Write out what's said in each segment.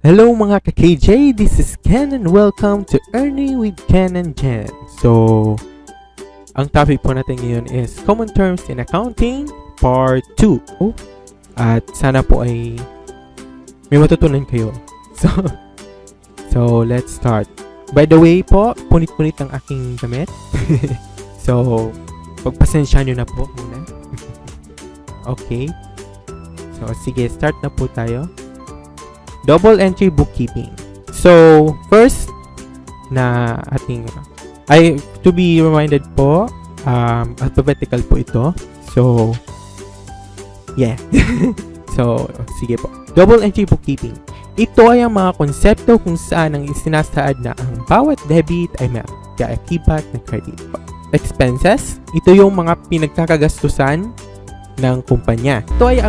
Hello mga ka-KJ, this is Ken and welcome to Earning with Ken and Jhen. So, ang topic po natin ngayon is Common Terms in Accounting Part 2. At sana po ay may matutunan kayo. So let's start. By the way po, punit-punit ang aking damit. So, pagpasensya nyo na po muna. Okay. So, sige, start na po tayo. Double entry bookkeeping. So, first na ating to be reminded po, alphabetical po ito. So, yeah. So, sige po. Double entry bookkeeping. Ito ay ang mga konsepto kung saan ang isinasaad na ang bawat debit ay may kaakibat na credit. Expenses, ito yung mga pinagkakagastusan ng kumpanya. Ito ay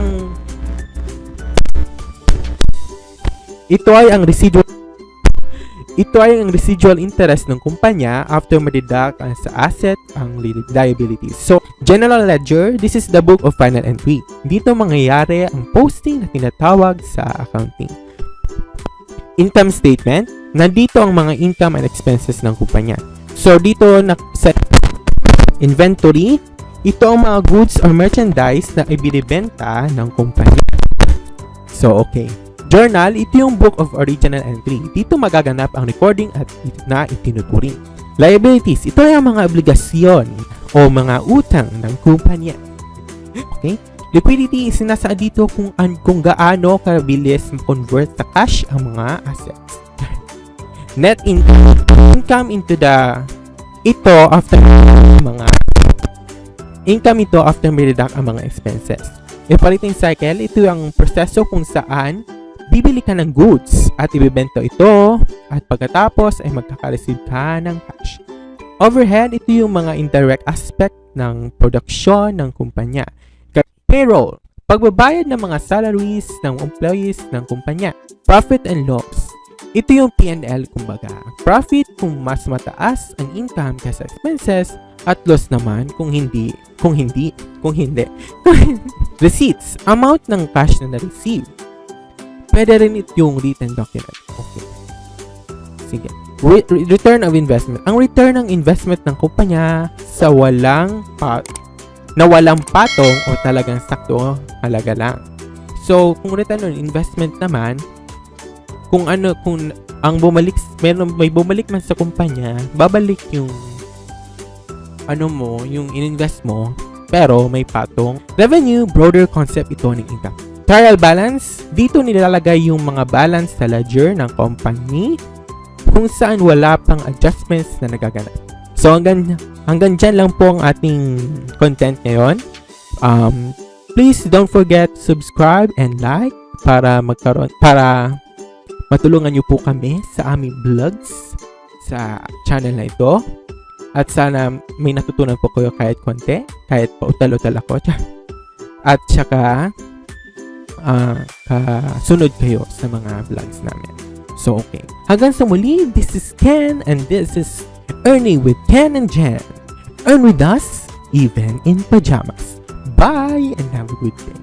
ang residual interest ng kumpanya after ma-deduct sa asset ang liabilities. So, General Ledger, this is the book of final entry. Dito mangyayari ang posting na tinatawag sa accounting. Income statement, nandito ang mga income and expenses ng kumpanya. So, dito sa inventory, ito ang mga goods or merchandise na ibinibenta ng kumpanya. So, okay. Journal, ito yung book of original entry. Dito magaganap ang recording at na itinuturing. Liabilities, ito ay ang mga obligasyon o mga utang ng kumpanya. Okay? Liquidity, sinasaad dito kung gaano kabilis convert sa cash ang mga assets. Net income after may-deduct ang mga expenses. Operating cycle, ito ang proseso kung saan bibili ka ng goods at ibibenta ito at pagkatapos ay magkaka-receive ka ng cash. Overhead, ito yung mga indirect aspect ng production ng kumpanya. Payroll, pagbabayad ng mga salaries ng employees ng kumpanya. Profit and loss, ito yung P&L kumbaga. Profit kung mas mataas ang income kaysa expenses at loss naman kung hindi. Receipts, amount ng cash na na-receive. Pwede rin ito yung written document. Okay. Sige. Return of investment. Ang return ng investment ng kumpanya sa walang patong o talagang sakto halaga lang. So, kung return on investment naman, kung may bumalik man sa kumpanya, babalik yung yung ininvest mo, pero may patong. Revenue, broader concept ito ng income. Trial balance, dito nilalagay yung mga balance sa ledger ng company kung saan wala pang adjustments na nagaganap. So hanggang dyan lang po ang ating content ngayon. Please don't forget to subscribe and like para matulungan niyo po kami sa aming vlogs sa channel na ito. At sana may natutunan po kayo kahit konti, kahit pautal-utal ako. At saka kasunod kayo sa mga vlogs namin. So, okay. Hanggang sa muli, this is Ken and this is Earning with Ken and Jhen. Earn with us, even in pajamas. Bye and have a good day.